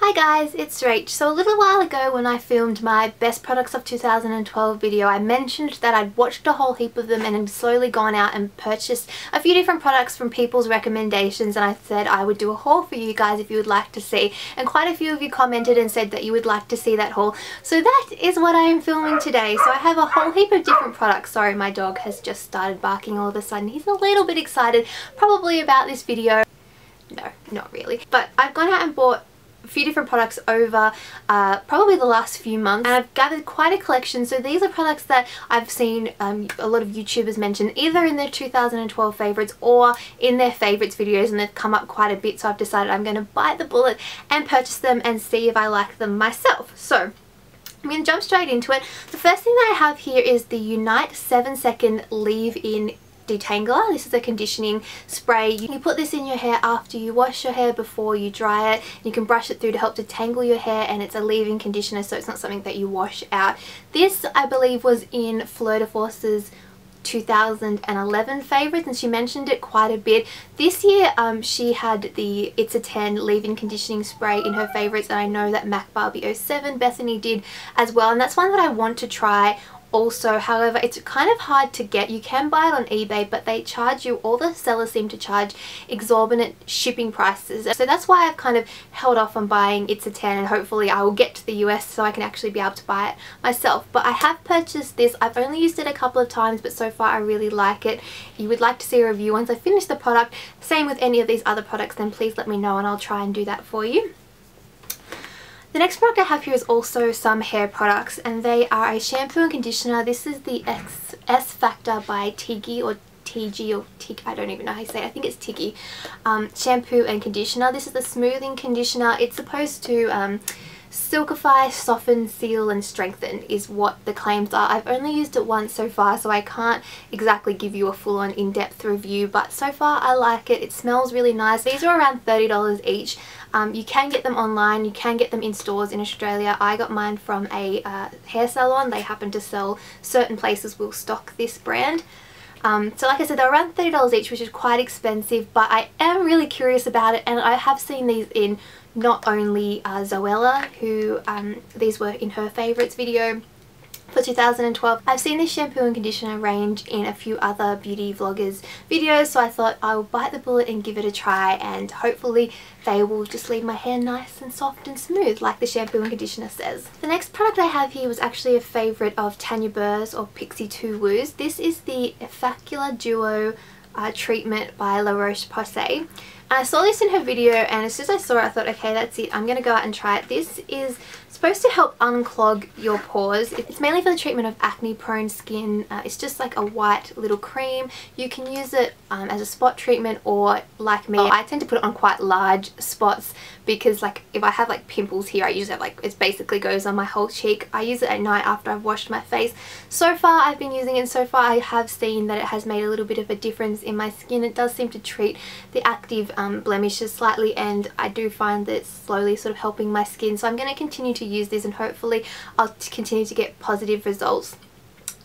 Hi guys, it's Rach. So a little while ago when I filmed my best products of 2012 video, I mentioned that I'd watched a whole heap of them and had slowly gone out and purchased a few different products from people's recommendations, and I said I would do a haul for you guys if you would like to see, and quite a few of you commented and said that you would like to see that haul. So that is what I am filming today. So I have a whole heap of different products. Sorry, my dog has just started barking all of a sudden. He's a little bit excited probably about this video. No, not really. But I've gone out and bought a few different products over probably the last few months, and I've gathered quite a collection. So these are products that I've seen a lot of YouTubers mention either in their 2012 favourites or in their favourites videos, and they've come up quite a bit, so I've decided I'm going to bite the bullet and purchase them and see if I like them myself. So I'm going to jump straight into it. The first thing that I have here is the Unite 7-Second Leave-In Detangler. This is a conditioning spray. You put this in your hair after you wash your hair, before you dry it. You can brush it through to help detangle your hair, and it's a leave-in conditioner, so it's not something that you wash out. This, I believe, was in Fleur de Force's 2011 favourites, and she mentioned it quite a bit. This year she had the It's a 10 leave-in conditioning spray in her favourites, and I know that Mac Barbie 07 Bethany did as well, and that's one that I want to try also. However, it's kind of hard to get. You can buy it on eBay, but they charge you, all the sellers seem to charge exorbitant shipping prices. So that's why I've kind of held off on buying It's a 10, and hopefully I will get to the US so I can actually be able to buy it myself. But I have purchased this. I've only used it a couple of times, but so far I really like it. If you would like to see a review once I finish the product, same with any of these other products, then please let me know and I'll try and do that for you. The next product I have here is also some hair products, and they are a shampoo and conditioner. This is the S Factor by Tiggy, or TG, or Tig, I don't even know how you say it. I think it's Tiggy. Shampoo and conditioner. This is the smoothing conditioner. It's supposed to silkify, soften, seal and strengthen is what the claims are. I've only used it once so far, so I can't exactly give you a full-on in-depth review, but so far I like it. It smells really nice. These are around $30 each. You can get them online, you can get them in stores in Australia. I got mine from a hair salon. They happen to sell, certain places will stock this brand. So like I said, they're around $30 each, which is quite expensive, but I am really curious about it, and I have seen these in not only Zoella, who these were in her favourites video for 2012. I've seen this shampoo and conditioner range in a few other beauty vloggers videos, so I thought I will bite the bullet and give it a try, and hopefully they will just leave my hair nice and soft and smooth like the shampoo and conditioner says. The next product I have here was actually a favourite of Tanya Burr's, or Pixie 2 Woo's. This is the Effaclar Duo treatment by La Roche-Posay. I saw this in her video, and as soon as I saw it I thought, okay, that's it, I'm going to go out and try it. This is supposed to help unclog your pores. It's mainly for the treatment of acne prone skin. It's just like a white little cream. You can use it as a spot treatment, or like me, I tend to put it on quite large spots, because like if I have like pimples here, I usually have like, it basically goes on my whole cheek. I use it at night after I've washed my face. So far I've been using it, and so far I have seen that it has made a little bit of a difference in my skin. It does seem to treat the active blemishes slightly, and I do find that it's slowly sort of helping my skin. So I'm going to continue to use this, and hopefully I'll continue to get positive results.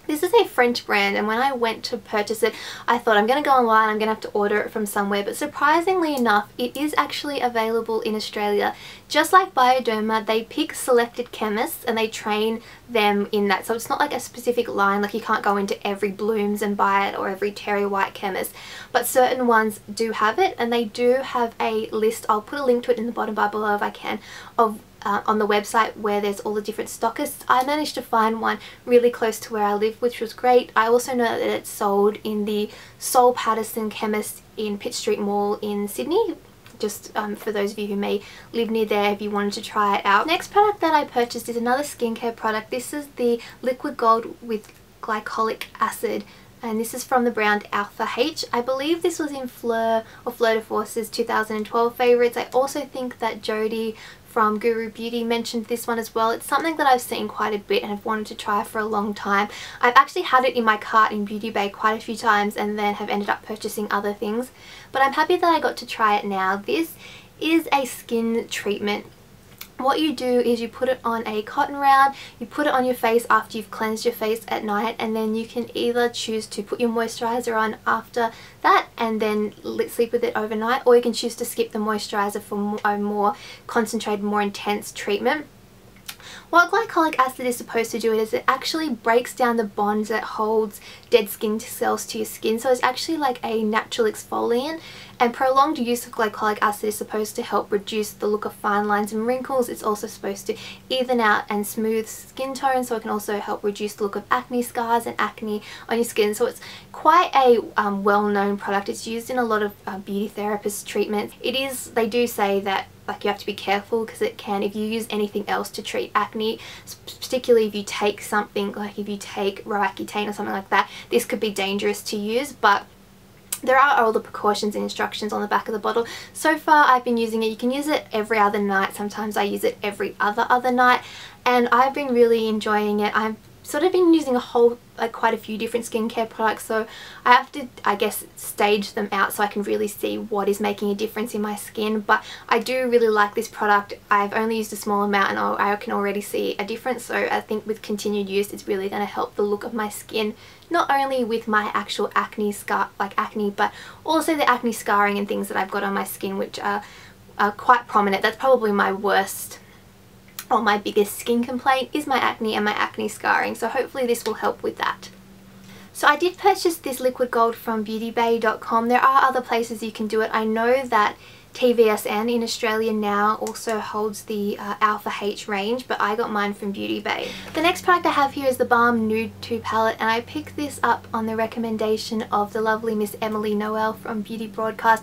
This is a French brand, and when I went to purchase it, I thought I'm going to go online, I'm going to have to order it from somewhere, but surprisingly enough, it is actually available in Australia. Just like Bioderma, they pick selected chemists and they train them in that, so it's not like a specific line, like you can't go into every Blooms and buy it, or every Terry White chemist, but certain ones do have it, and they do have a list. I'll put a link to it in the bottom bar below if I can, of on the website where there's all the different stockists. I managed to find one really close to where I live, which was great. I also know that it's sold in the Sol Patterson chemist in Pitt Street Mall in Sydney, just for those of you who may live near there if you wanted to try it out. Next product that I purchased is another skincare product. This is the Liquid Gold with glycolic acid, and this is from the brand Alpha H. I believe this was in Fleur, or Fleur de Force's 2012 favourites. I also think that Jodie from Guru Beauty mentioned this one as well. It's something that I've seen quite a bit and have wanted to try for a long time. I've actually had it in my cart in Beauty Bay quite a few times, and then have ended up purchasing other things, but I'm happy that I got to try it now. This is a skin treatment What you do is you put it on a cotton round, you put it on your face after you've cleansed your face at night, and then you can either choose to put your moisturiser on after that and then sleep with it overnight, or you can choose to skip the moisturiser for a more concentrated, more intense treatment. What glycolic acid is supposed to do is it actually breaks down the bonds that holds dead skin cells to your skin, so it's actually like a natural exfoliant, and prolonged use of glycolic acid is supposed to help reduce the look of fine lines and wrinkles. It's also supposed to even out and smooth skin tone, so it can also help reduce the look of acne scars and acne on your skin. So it's quite a well-known product. It's used in a lot of beauty therapist treatments. They do say that like you have to be careful because it can, if you use anything else to treat acne, particularly if you take something like if you take Roaccutane or something like that, this could be dangerous to use. But there are all the precautions and instructions on the back of the bottle. So far I've been using it. You can use it every other night. Sometimes I use it every other night, and I've been really enjoying it. I've sort of been using quite a few different skincare products, so I have to, I guess, stage them out so I can really see what is making a difference in my skin. But I do really like this product. I've only used a small amount and I can already see a difference, so I think with continued use it's really going to help the look of my skin, not only with my actual acne but also the acne scarring and things that I've got on my skin, which are quite prominent. That's probably my worst or my biggest skin complaint, is my acne and my acne scarring, so hopefully this will help with that. So I did purchase this liquid gold from beautybay.com. There are other places you can do it. I know that TVSN in Australia now also holds the Alpha H range, but I got mine from Beauty Bay. The next product I have here is the Balm Nude 2 palette, and I picked this up on the recommendation of the lovely Miss Emily Noel from Beauty Broadcast.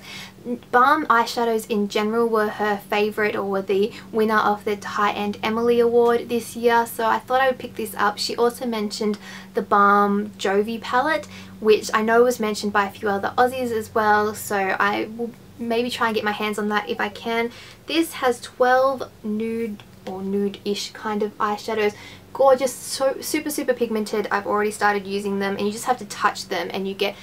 Balm eyeshadows in general were her favourite, or were the winner of the High-End Emily Award this year, so I thought I would pick this up. She also mentioned the Balm Jovi palette, which I know was mentioned by a few other Aussies as well, so I will maybe try and get my hands on that if I can. This has 12 nude or nude-ish kind of eyeshadows. Gorgeous, so super pigmented. I've already started using them, and you just have to touch them and you get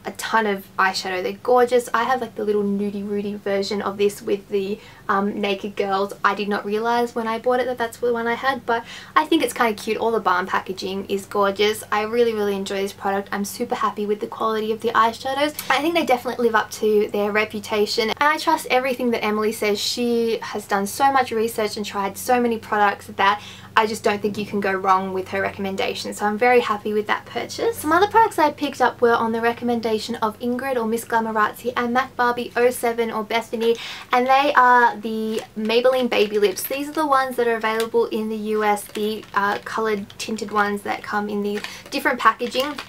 a ton of eyeshadow. They're gorgeous. I have like the little nudie version of this with the Naked Girls. I did not realise when I bought it that that's the one I had, but I think it's kind of cute. All the Balm packaging is gorgeous. I really enjoy this product. I'm super happy with the quality of the eyeshadows. I think they definitely live up to their reputation, and I trust everything that Emily says. She has done so much research and tried so many products that I just don't think you can go wrong with her recommendations, so I'm very happy with that purchase. Some other products I picked up were on the recommendation of Ingrid or Miss Glamorazzi and Mac Barbie 07 or Bethany, and they are the Maybelline Baby Lips. These are the ones that are available in the US, the coloured tinted ones that come in these different packaging.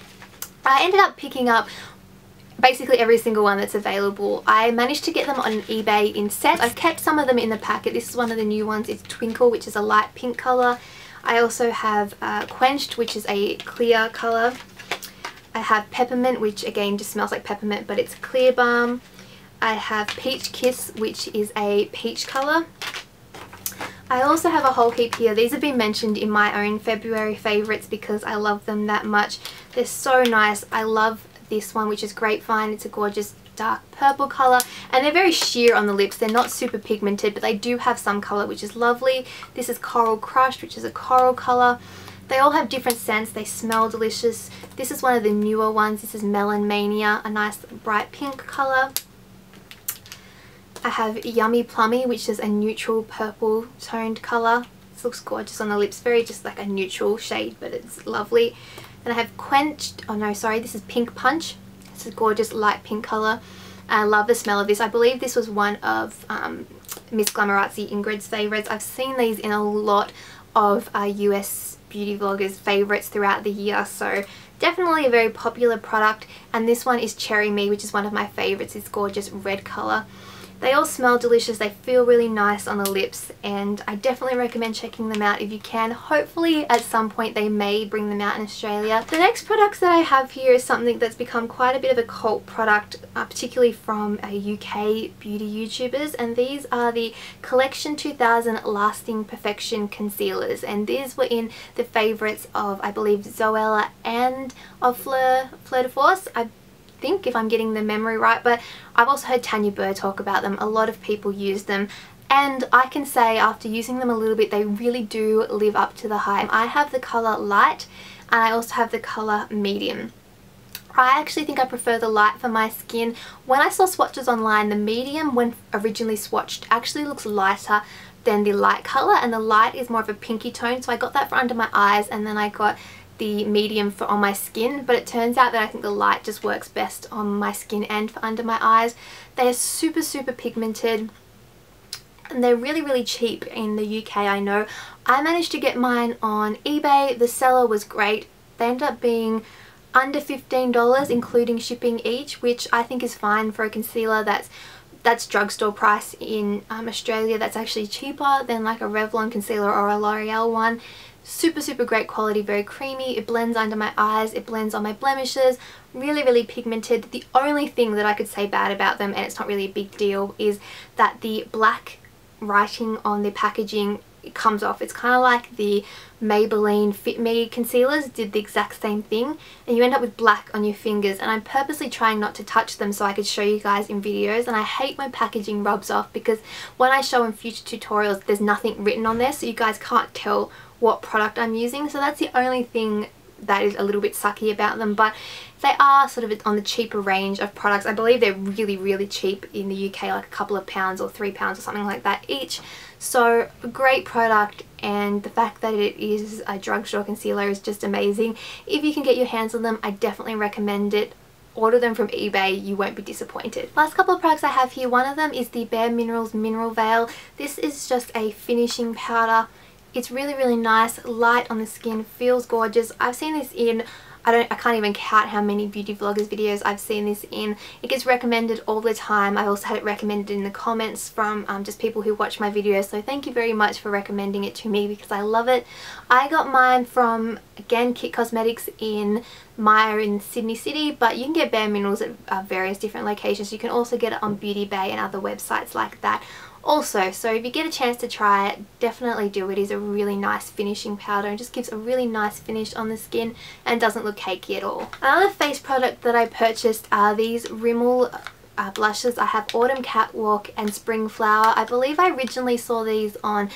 I ended up picking up basically every single one that's available. I managed to get them on eBay in sets. I've kept some of them in the packet. This is one of the new ones. It's Twinkle, which is a light pink colour. I also have Quenched, which is a clear colour. I have Peppermint, which again just smells like peppermint, but it's a clear balm. I have Peach Kiss, which is a peach colour. I also have a whole heap here. These have been mentioned in my own February favourites because I love them that much. They're so nice. I love this one, which is Grapevine. It's a gorgeous dark purple colour, and they're very sheer on the lips. They're not super pigmented, but they do have some colour, which is lovely. This is Coral Crushed, which is a coral colour. They all have different scents. They smell delicious. This is one of the newer ones. This is Melon Mania, a nice bright pink colour. I have Yummy Plummy, which is a neutral purple toned colour. This looks gorgeous on the lips. Very just like a neutral shade, but it's lovely. And I have Quenched, oh no, sorry, this is Pink Punch. It's a gorgeous light pink colour. I love the smell of this. I believe this was one of Miss Glamorazzi Ingrid's favourites. I've seen these in a lot of US beauty vloggers' favourites throughout the year, so definitely a very popular product. And this one is Cherry Me, which is one of my favourites. It's gorgeous red colour. They all smell delicious, they feel really nice on the lips, and I definitely recommend checking them out if you can. Hopefully at some point they may bring them out in Australia. The next products that I have here is something that's become quite a bit of a cult product, particularly from UK beauty YouTubers, and these are the Collection 2000 Lasting Perfection Concealers, and these were in the favourites of, I believe, Zoella and of Fleur de Force. I think, if I'm getting the memory right, but I've also heard Tanya Burr talk about them. A lot of people use them. and I can say after using them a little bit, they really do live up to the hype. I have the colour light and I also have the colour medium. I actually think I prefer the light for my skin. When I saw swatches online, the medium when originally swatched actually looks lighter than the light colour, and the light is more of a pinky tone, so I got that for under my eyes and then I got the medium for on my skin, but it turns out that I think the light just works best on my skin and for under my eyes. They are super pigmented and they're really cheap in the UK, I know. I managed to get mine on eBay. The seller was great. They ended up being under $15 including shipping each, which I think is fine for a concealer that's drugstore price in Australia. That's actually cheaper than like a Revlon concealer or a L'Oreal one. Super great quality, very creamy. It blends under my eyes, it blends on my blemishes, really pigmented. The only thing that I could say bad about them, and it's not really a big deal, is that the black writing on the packaging, it comes off. It's kind of like the Maybelline Fit Me concealers did the exact same thing, and you end up with black on your fingers, and I'm purposely trying not to touch them so I could show you guys in videos. And I hate when packaging rubs off, because when I show in future tutorials there's nothing written on there, so you guys can't tell what product I'm using. So that's the only thing that is a little bit sucky about them, but they are sort of on the cheaper range of products. I believe they're really cheap in the UK, like a couple of pounds or £3 or something like that each. So a great product, and the fact that it is a drugstore concealer is just amazing. If you can get your hands on them, I definitely recommend it. Order them from eBay, you won't be disappointed. Last couple of products I have here, one of them is the Bare Minerals Mineral Veil. This is just a finishing powder. It's really nice, light on the skin, feels gorgeous. I've seen this in, I can't even count how many beauty vloggers videos I've seen this in. It gets recommended all the time. I also had it recommended in the comments from just people who watch my videos, so thank you very much for recommending it to me because I love it. I got mine from, again, Kit Cosmetics in Myer in Sydney City, but you can get Bare Minerals at various different locations. You can also get it on Beauty Bay and other websites like that also. So if you get a chance to try it, definitely do. It is a really nice finishing powder and just gives a really nice finish on the skin and doesn't look cakey at all. Another face product that I purchased are these Rimmel blushes. I have Autumn Catwalk and Spring Flower. I believe I originally saw these on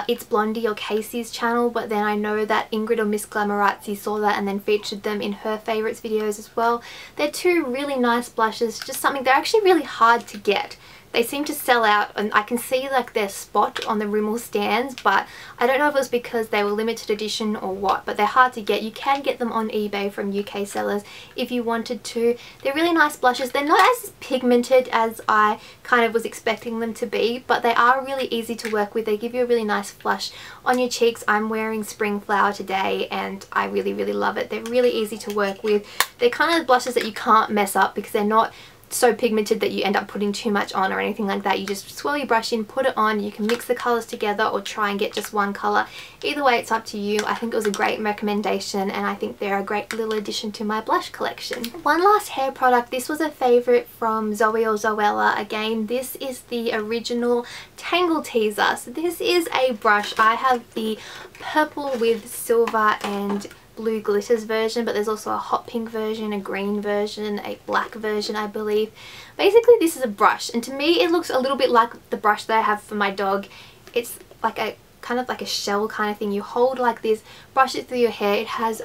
It's Blondie or Casey's channel, but then I know that Ingrid or Miss Glamorazzi saw that and then featured them in her favourites videos as well. They're two really nice blushes, just something, they're actually really hard to get. They seem to sell out, and I can see like their spot on the Rimmel stands, but I don't know if it was because they were limited edition or what, but they're hard to get. You can get them on eBay from UK sellers if you wanted to. They're really nice blushes. They're not as pigmented as I kind of was expecting them to be, but they are really easy to work with. They give you a really nice flush on your cheeks. I'm wearing Spring Flower today and I really love it. They're really easy to work with. They're kind of blushes that you can't mess up because they're not so pigmented that you end up putting too much on or anything like that. You just swirl your brush in, put it on, you can mix the colours together or try and get just one colour. Either way, it's up to you. I think it was a great recommendation and I think they're a great little addition to my blush collection. One last hair product. This was a favourite from Zoe or Zoella. Again, this is the original Tangle Teaser. So this is a brush. I have the purple with silver and blue glitters version, but there's also a hot pink version, a green version, a black version, I believe. Basically, this is a brush, and to me it looks a little bit like the brush that I have for my dog. It's like a kind of like a shell kind of thing. You hold like this, brush it through your hair. It has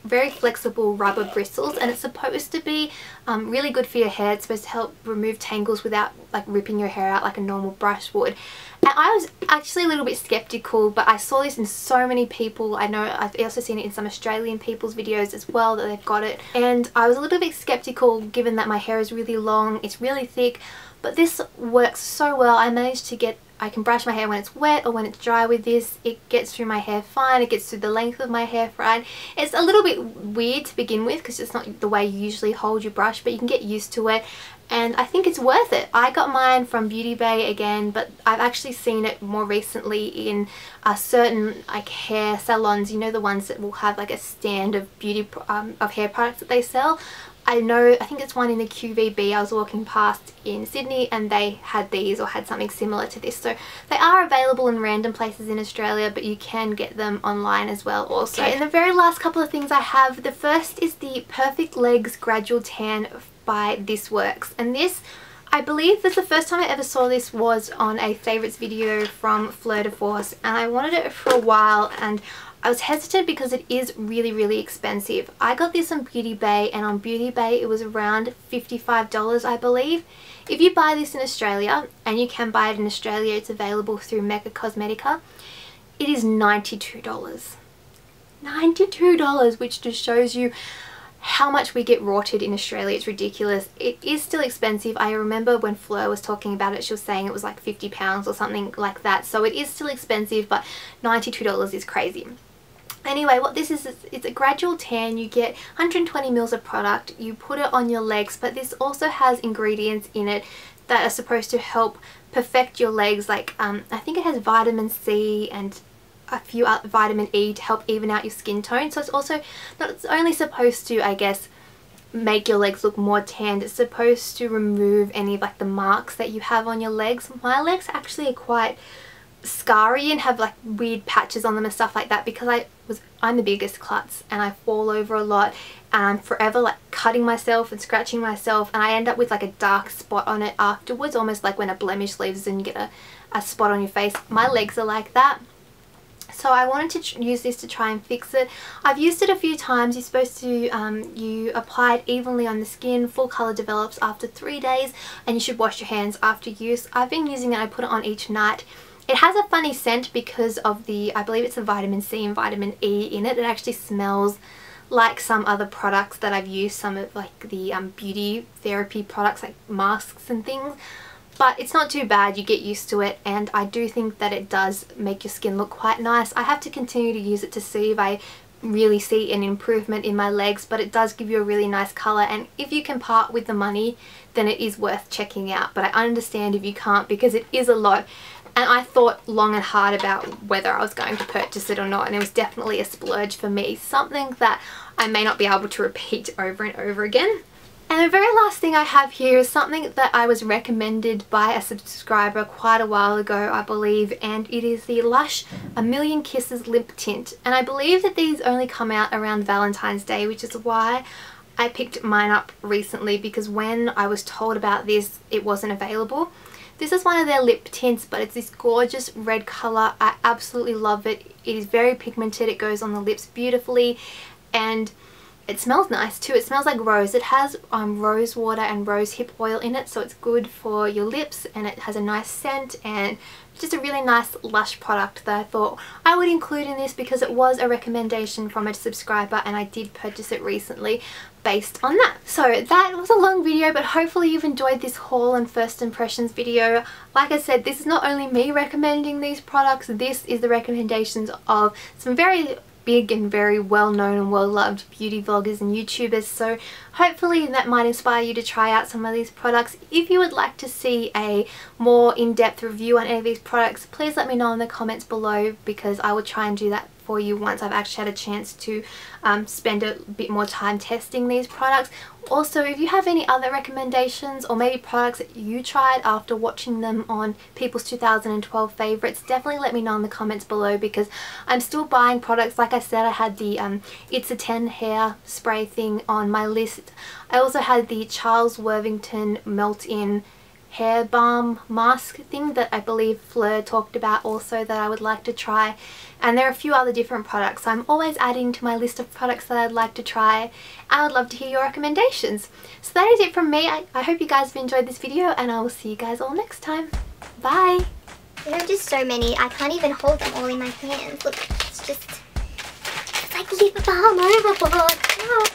very flexible rubber bristles and it's supposed to be really good for your hair. It's supposed to help remove tangles without like ripping your hair out like a normal brush would. And I was actually a little bit skeptical, but I saw this in so many people. I know I've also seen it in some Australian people's videos as well that they've got it. And I was a little bit skeptical given that my hair is really long, it's really thick, but this works so well. I managed to get, I can brush my hair when it's wet or when it's dry with this. It gets through my hair fine, it gets through the length of my hair fine. It's a little bit weird to begin with because it's not the way you usually hold your brush, but you can get used to it. And I think it's worth it. I got mine from Beauty Bay again, but I've actually seen it more recently in certain like hair salons, you know, the ones that will have like a stand of of hair products that they sell. I think it's one in the QVB. I was walking past in Sydney and they had these or had something similar to this. So they are available in random places in Australia, but you can get them online as well also. Okay, and the very last couple of things I have, the first is the Perfect Legs Gradual Tan by This Works, and this I believe that the first time I ever saw this was on a favourites video from Fleur de Force, and I wanted it for a while and I was hesitant because it is really expensive. I got this on Beauty Bay, and on Beauty Bay it was around $55 I believe. If you buy this in Australia, and you can buy it in Australia, it's available through Mecca Cosmetica, it is $92. $92, which just shows you how much we get rorted in Australia. It's ridiculous. It is still expensive. I remember when Fleur was talking about it, she was saying it was like £50 or something like that. So it is still expensive, but $92 is crazy. Anyway, what this is it's a gradual tan. You get 120 mils of product. You put it on your legs, but this also has ingredients in it that are supposed to help perfect your legs. Like I think it has vitamin C and a few vitamin E to help even out your skin tone. So it's also not only supposed to, I guess, make your legs look more tanned, it's supposed to remove any of like the marks that you have on your legs. My legs actually are quite scarry and have like weird patches on them and stuff like that because I'm the biggest klutz and I fall over a lot and I'm forever like cutting myself and scratching myself, and I end up with like a dark spot on it afterwards, almost like when a blemish leaves and you get a spot on your face. My legs are like that. So I wanted to use this to try and fix it. I've used it a few times. You're supposed to, you apply it evenly on the skin. Full colour develops after 3 days, and you should wash your hands after use. I've been using it. I put it on each night. It has a funny scent because of the, I believe it's a vitamin C and vitamin E in it. It actually smells like some other products that I've used, some of like the beauty therapy products like masks and things. But it's not too bad, you get used to it, and I do think that it does make your skin look quite nice. I have to continue to use it to see if I really see an improvement in my legs, but it does give you a really nice colour, and if you can part with the money then it is worth checking out. But I understand if you can't because it is a lot, and I thought long and hard about whether I was going to purchase it or not, and it was definitely a splurge for me, something that I may not be able to repeat over and over again. And the very last thing I have here is something that I was recommended by a subscriber quite a while ago, I believe, and it is the Lush A Million Kisses Lip Tint. And I believe that these only come out around Valentine's Day, which is why I picked mine up recently, because when I was told about this, it wasn't available. This is one of their lip tints, but it's this gorgeous red colour. I absolutely love it. It is very pigmented, it goes on the lips beautifully, and it smells nice too. It smells like rose. It has rose water and rose hip oil in it, so it's good for your lips, and it has a nice scent and just a really nice Lush product that I thought I would include in this because it was a recommendation from a subscriber and I did purchase it recently based on that. So that was a long video, but hopefully you've enjoyed this haul and first impressions video. Like I said, this is not only me recommending these products, this is the recommendations of some very big and very well known and well loved beauty vloggers and YouTubers, so hopefully that might inspire you to try out some of these products. If you would like to see a more in-depth review on any of these products, please let me know in the comments below, because I will try and do that for you once I've actually had a chance to spend a bit more time testing these products. Also, if you have any other recommendations or maybe products that you tried after watching them on people's 2012 favourites, definitely let me know in the comments below, because I'm still buying products. Like I said, I had the It's a 10 hair spray thing on my list. I also had the Charles Worthington melt-in hair balm mask thing that I believe Fleur talked about also that I would like to try, and there are a few other different products. So I'm always adding to my list of products that I'd like to try, and I would love to hear your recommendations. So that is it from me. I hope you guys have enjoyed this video, and I will see you guys all next time. Bye! There are just so many, I can't even hold them all in my hands. Look, it's like lip balm overboard. Oh.